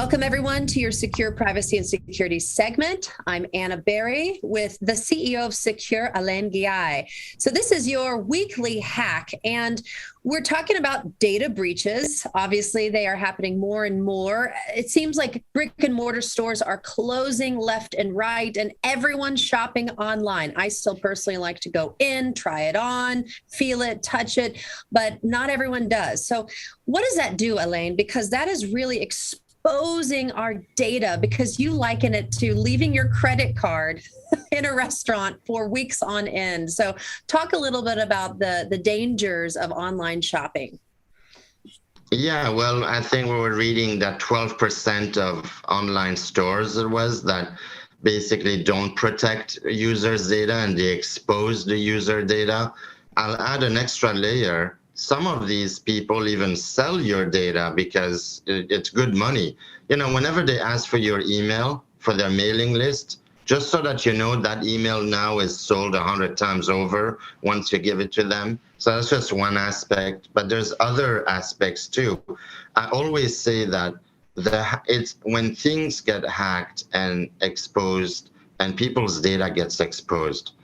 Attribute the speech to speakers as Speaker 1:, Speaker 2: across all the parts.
Speaker 1: Welcome, everyone, to your Secure Privacy and Security segment. I'm Anna Berry with the CEO of Sekur, Alain Ghiai. So this is your weekly hack, and we're talking about data breaches. Obviously, they are happening more and more. It seems like brick and mortar stores are closing left and right, and everyone's shopping online. I still personally like to go in, try it on, feel it, touch it, but not everyone does. So what does that do, Alain? Because that is really exposing our data, because you liken it to leaving your credit card in a restaurant for weeks on end. So talk a little bit about the dangers of online shopping.
Speaker 2: Yeah, well, I think we were reading that 12% of online stores that basically don't protect users' data and they expose the user data. I'll add an extra layer. Some of these people even sell your data because it's good money. You know, whenever they ask for your email for their mailing list, just so that you know that email now is sold 100 times over once you give it to them. So that's just one aspect, but there's other aspects too. I always say that it's when things get hacked and exposed and people's data gets exposed,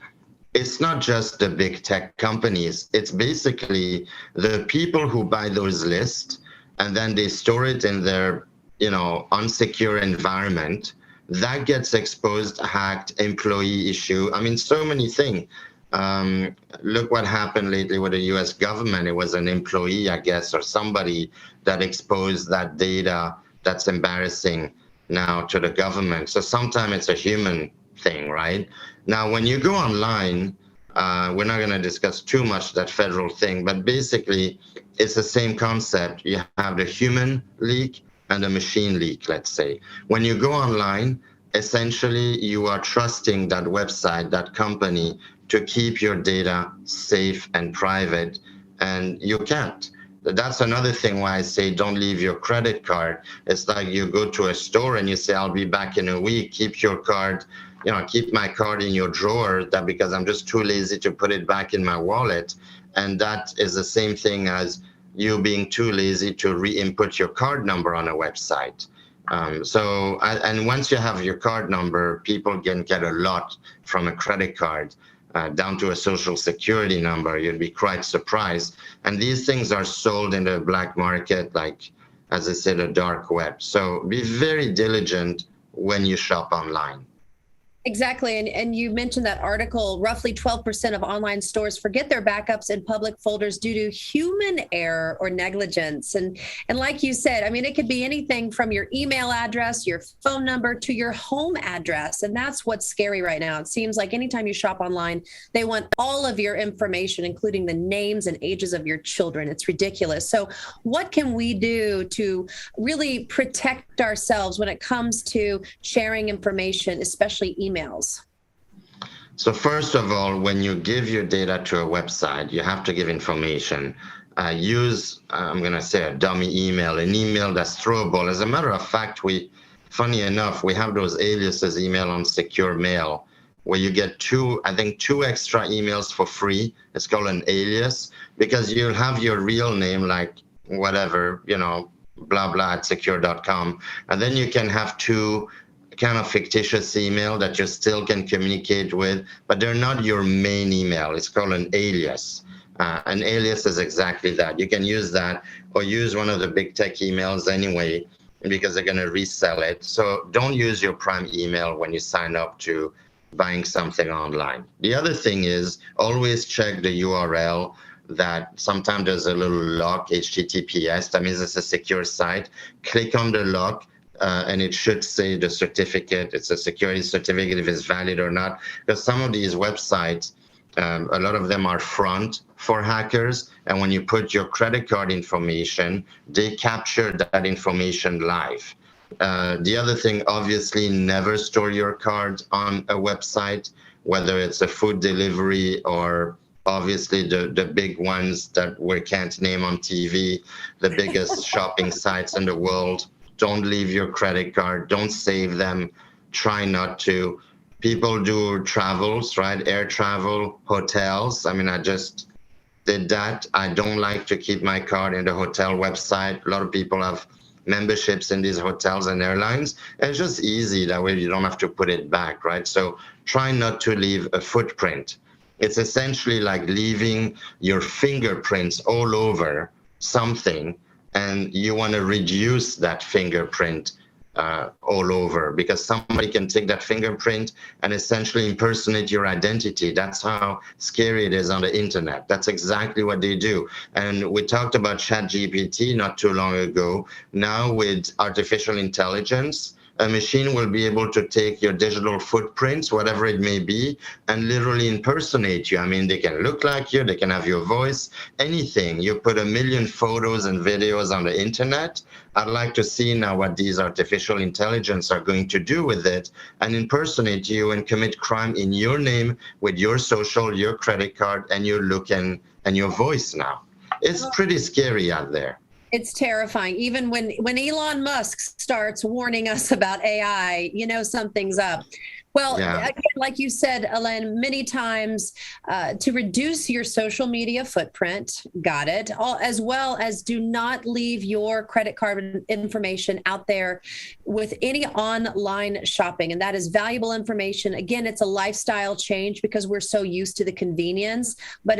Speaker 2: it's not just the big tech companies. It's basically the people who buy those lists and then they store it in their, unsecure environment. That gets exposed, hacked, employee issue. I mean, so many things. Look what happened lately with the US government. It was an employee, I guess, or somebody that exposed that data. That's embarrassing now to the government. So sometimes it's a human thing, right? Now, when you go online, we're not going to discuss too much that federal thing, but basically it's the same concept. You have the human leak and the machine leak, let's say. When you go online, essentially you are trusting that website, that company, to keep your data safe and private, and you can't. That's another thing why I say don't leave your credit card. It's like you go to a store and you say, I'll be back in a week, keep your card, keep my card in your drawer, that because I'm just too lazy to put it back in my wallet. And that is the same thing as you being too lazy to re-input your card number on a website. And once you have your card number, people can get a lot from a credit card, down to a social security number. You'd be quite surprised. And these things are sold in the black market, like, as I said, a dark web. So be very diligent when you shop online.
Speaker 1: Exactly. And you mentioned that article, roughly 12% of online stores forget their backups in public folders due to human error or negligence. And like you said, I mean, it could be anything from your email address, your phone number, to your home address. And that's what's scary right now. It seems like anytime you shop online, they want all of your information, including the names and ages of your children. It's ridiculous. So what can we do to really protect ourselves when it comes to sharing information, especially emails?
Speaker 2: So first of all, when you give your data to a website, you have to give information. Use, I'm going to say, a dummy email, an email that's throwable. As a matter of fact, funny enough, we have those aliases email on Secure Mail, where you get two extra emails for free. It's called an alias, because you'll have your real name, like whatever, blah, blah at secure.com. And then you can have two kind of fictitious email that you still can communicate with, but they're not your main email. It's called an alias. An alias is exactly that. You can use that or use one of the big tech emails anyway, because they're going to resell it. So don't use your prime email when you sign up to buying something online. The other thing is always check the URL. That sometimes there's a little lock, HTTPS. That means it's a secure site. Click on the lock. And it should say the certificate, it's a security certificate, if it's valid or not. Because some of these websites, a lot of them are front for hackers. And when you put your credit card information, they capture that information live. The other thing, obviously, never store your card on a website, whether it's a food delivery or obviously the big ones that we can't name on TV, the biggest shopping sites in the world. Don't leave your credit card. Don't save them. Try not to. People do travels, right? Air travel, hotels. I mean, I just did that. I don't like to keep my card in the hotel website. A lot of people have memberships in these hotels and airlines. And it's just easy. That way you don't have to put it back, right? So try not to leave a footprint. It's essentially like leaving your fingerprints all over something, and you want to reduce that fingerprint all over, because somebody can take that fingerprint and essentially impersonate your identity. That's how scary it is on the internet. That's exactly what they do. And we talked about ChatGPT not too long ago. Now with artificial intelligence, a machine will be able to take your digital footprints, whatever it may be, and literally impersonate you. I mean, they can look like you, they can have your voice, anything. You put 1 million photos and videos on the internet. I'd like to see now what these artificial intelligence are going to do with it and impersonate you and commit crime in your name with your social, your credit card, and your look and your voice now. It's pretty scary out there.
Speaker 1: It's terrifying. Even when Elon Musk starts warning us about AI, you know something's up. Well, again, like you said, Alain, many times to reduce your social media footprint, got it, as well as do not leave your credit card information out there with any online shopping. And that is valuable information. Again, it's a lifestyle change because we're so used to the convenience. But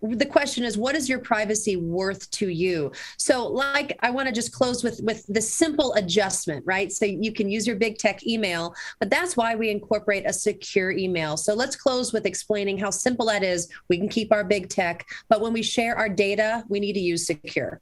Speaker 1: the question is, what is your privacy worth to you? So I want to just close with the simple adjustment, right? So you can use your big tech email, but that's why we incorporate a secure email. So let's close with explaining how simple that is. We can keep our big tech, but when we share our data, we need to use secure.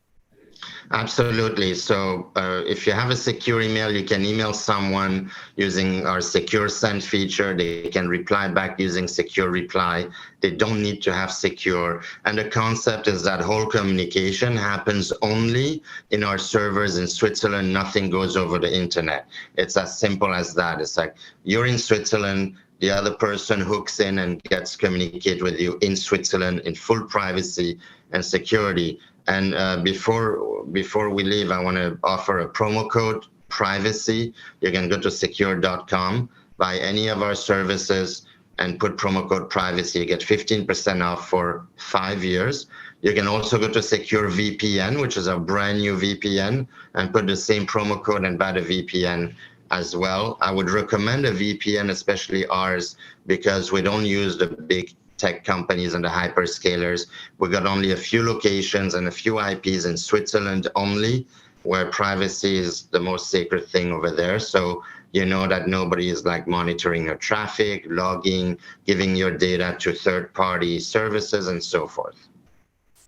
Speaker 2: Absolutely. So if you have a secure email, you can email someone using our secure send feature. They can reply back using secure reply. They don't need to have secure. And the concept is that whole communication happens only in our servers in Switzerland. Nothing goes over the internet. It's as simple as that. It's like you're in Switzerland, the other person hooks in and gets communicate with you in Switzerland in full privacy and security. And before we leave, I want to offer a promo code, privacy. You can go to secure.com, buy any of our services, and put promo code privacy. You get 15% off for 5 years. You can also go to Secure VPN, which is a brand new VPN, and put the same promo code and buy the VPN as well. I would recommend a VPN, especially ours, because we don't use the big tech companies and the hyperscalers. We got only a few locations and a few IPs in Switzerland only, where privacy is the most sacred thing over there. So you know that nobody is like monitoring your traffic, logging, giving your data to third-party services and so forth.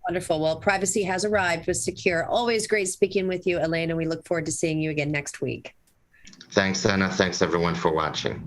Speaker 1: Wonderful. Well, privacy has arrived with Secure. Always great speaking with you, Alain, and we look forward to seeing you again next week.
Speaker 2: Thanks, Anna. Thanks, everyone, for watching.